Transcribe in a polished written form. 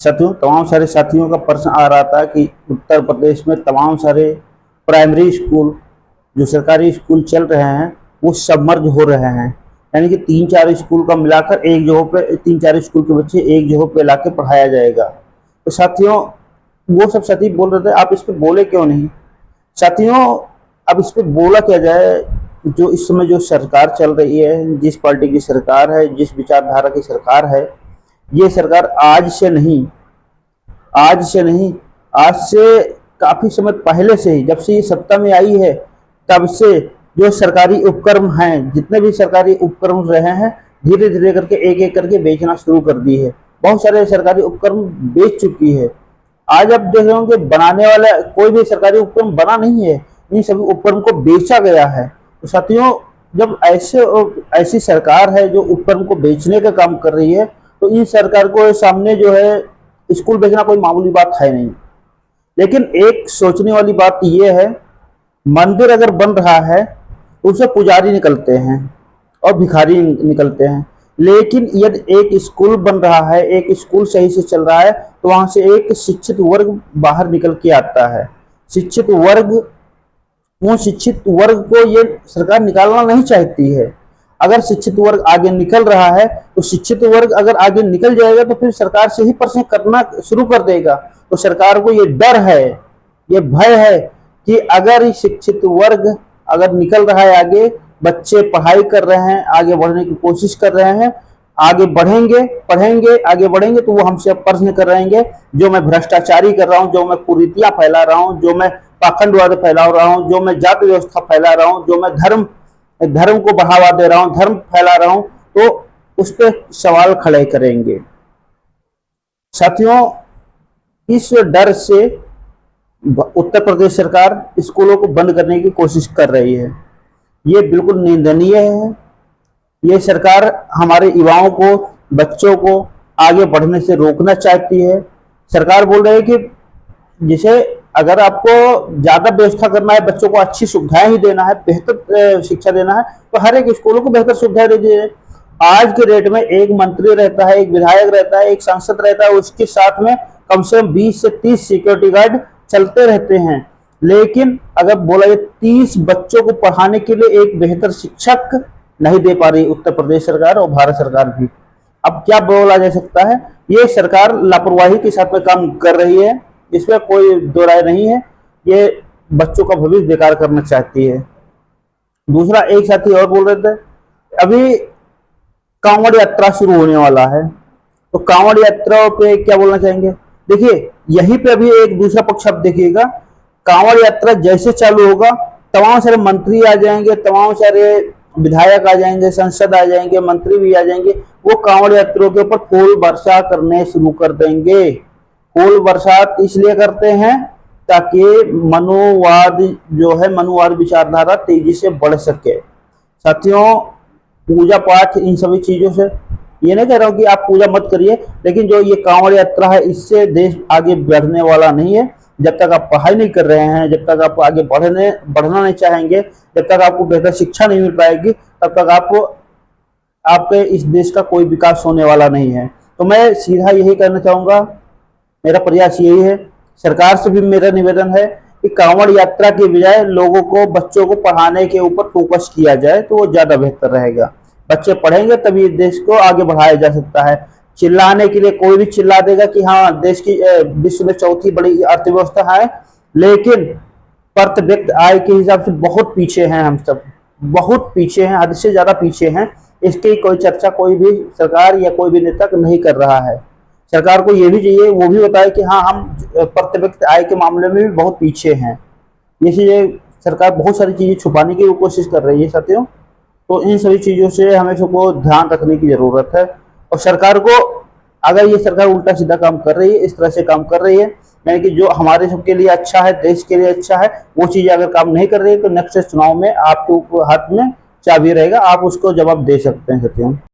साथियों, तमाम सारे साथियों का प्रश्न आ रहा था कि उत्तर प्रदेश में तमाम सारे प्राइमरी स्कूल जो सरकारी स्कूल चल रहे हैं वो सबमर्ज हो रहे हैं, यानी कि 3-4 स्कूल का मिलाकर एक जगह पे 3-4 स्कूल के बच्चे एक जगह पे लाके पढ़ाया जाएगा। तो साथियों, वो सब साथी बोल रहे थे आप इस पे बोले क्यों नहीं। साथियों, अब इस पे बोला क्या जाए। जो इस समय जो सरकार चल रही है, जिस पार्टी की सरकार है, जिस विचारधारा की सरकार है, ये सरकार आज से नहीं, आज से काफी समय पहले से ही, जब से ये सत्ता में आई है तब से जो सरकारी उपक्रम हैं, जितने भी सरकारी उपक्रम रहे हैं, धीरे धीरे करके एक एक करके बेचना शुरू कर दी है। बहुत सारे सरकारी उपक्रम बेच चुकी है। आज आप देख रहे होंगे बनाने वाला कोई भी सरकारी उपक्रम बना नहीं है, इन सभी उपक्रम को बेचा गया है। तो साथियों, जब ऐसी सरकार है जो उपक्रम को बेचने का काम कर रही है, तो इन सरकार को सामने जो है स्कूल बेचना कोई मामूली बात है नहीं। लेकिन एक सोचने वाली बात यह है, मंदिर अगर बन रहा है उससे पुजारी निकलते हैं और भिखारी निकलते हैं, लेकिन यदि एक स्कूल बन रहा है, एक स्कूल सही से चल रहा है, तो वहां से एक शिक्षित वर्ग बाहर निकल के आता है। शिक्षित वर्ग, वो शिक्षित वर्ग को ये सरकार निकालना नहीं चाहती है। अगर शिक्षित वर्ग आगे निकल रहा है तो शिक्षित वर्ग अगर आगे निकल जाएगा तो फिर सरकार से ही प्रश्न करना शुरू कर देगा। तो सरकार को ये डर है, ये भय है कि अगर शिक्षित वर्ग अगर निकल रहा है आगे, बच्चे पढ़ाई कर रहे हैं, आगे बढ़ने की कोशिश कर रहे हैं, आगे बढ़ेंगे, पढ़ेंगे, आगे बढ़ेंगे, तो वो हमसे प्रश्न कर रहेंगे, जो मैं भ्रष्टाचारी कर रहा हूँ, जो मैं कुरीतियां फैला रहा हूँ, जो मैं पाखंडवाद फैला रहा हूँ, जो मैं जाति व्यवस्था फैला रहा हूँ, जो मैं धर्म को बढ़ावा दे रहा हूं, धर्म फैला रहा हूं, तो उस पर सवाल खड़े करेंगे। साथियों, इस डर से उत्तर प्रदेश सरकार स्कूलों को बंद करने की कोशिश कर रही है। ये बिल्कुल निंदनीय है। ये सरकार हमारे युवाओं को, बच्चों को आगे बढ़ने से रोकना चाहती है। सरकार बोल रही है कि जिसे अगर आपको ज्यादा व्यवस्था करना है, बच्चों को अच्छी सुविधाएं ही देना है, बेहतर शिक्षा देना है, तो हर एक स्कूलों को बेहतर सुविधाएं दे दीजिए। आज के डेट में एक मंत्री रहता है, एक विधायक रहता है, एक सांसद रहता है, उसके साथ में कम से कम 20 से 30 सिक्योरिटी गार्ड चलते रहते हैं। लेकिन अगर बोला जाए 30 बच्चों को पढ़ाने के लिए एक बेहतर शिक्षक नहीं दे पा रही उत्तर प्रदेश सरकार और भारत सरकार भी। अब क्या बोला जा सकता है, ये सरकार लापरवाही के साथ में काम कर रही है, इसमें कोई दो राय नहीं है। ये बच्चों का भविष्य बेकार करना चाहती है। दूसरा, एक साथी और बोल रहे थे, अभी कांवड़ यात्रा शुरू होने वाला है, तो कांवड़ यात्रा पे क्या बोलना चाहेंगे। देखिए, यहीं पे अभी एक दूसरा पक्ष आप देखिएगा, कांवड़ यात्रा जैसे चालू होगा, तमाम सारे मंत्री आ जाएंगे, तमाम सारे विधायक आ जाएंगे, सांसद आ जाएंगे, मंत्री भी आ जाएंगे, वो कांवड़ यात्रा के ऊपर फूल वर्षा करने शुरू कर देंगे। फूल बरसात इसलिए करते हैं ताकि मनुवाद जो है, मनुवाद विचारधारा तेजी से बढ़ सके। साथियों, पूजा पाठ इन सभी चीजों से, ये नहीं कह रहा हूं कि आप पूजा मत करिए, लेकिन जो ये कांवड़ यात्रा है, इससे देश आगे बढ़ने वाला नहीं है। जब तक आप पढ़ाई नहीं कर रहे हैं, जब तक आप आगे बढ़ना नहीं चाहेंगे, जब तक आपको बेहतर शिक्षा नहीं मिल पाएगी, तब तक आपके इस देश का कोई विकास होने वाला नहीं है। तो मैं सीधा यही कहना चाहूंगा, मेरा प्रयास यही है, सरकार से भी मेरा निवेदन है कि कांवड़ यात्रा के बजाय लोगों को, बच्चों को पढ़ाने के ऊपर फोकस किया जाए तो वो ज्यादा बेहतर रहेगा। बच्चे पढ़ेंगे तभी देश को आगे बढ़ाया जा सकता है। चिल्लाने के लिए कोई भी चिल्ला देगा कि हाँ, देश की विश्व में चौथी बड़ी अर्थव्यवस्था है, लेकिन प्रति व्यक्ति आय के हिसाब से बहुत पीछे हैं। हम सब बहुत पीछे हैं, हद से ज्यादा पीछे हैं। इसकी कोई चर्चा कोई भी सरकार या कोई भी नेता नहीं कर रहा है। सरकार को ये भी चाहिए, वो भी बताए कि हाँ, हम प्रति व्यक्ति आय के मामले में भी बहुत पीछे हैं। ये सरकार बहुत सारी चीजें छुपाने की कोशिश कर रही है साथियों। तो इन सभी चीजों से हमें सबको ध्यान रखने की जरूरत है। और सरकार को, अगर ये सरकार उल्टा सीधा काम कर रही है, इस तरह से काम कर रही है, यानी कि जो हमारे सबके लिए अच्छा है, देश के लिए अच्छा है, वो चीजें अगर काम नहीं कर रही है, तो नेक्स्ट चुनाव में आपके हाथ में चाबी रहेगा, आप उसको जवाब दे सकते हैं साथियों।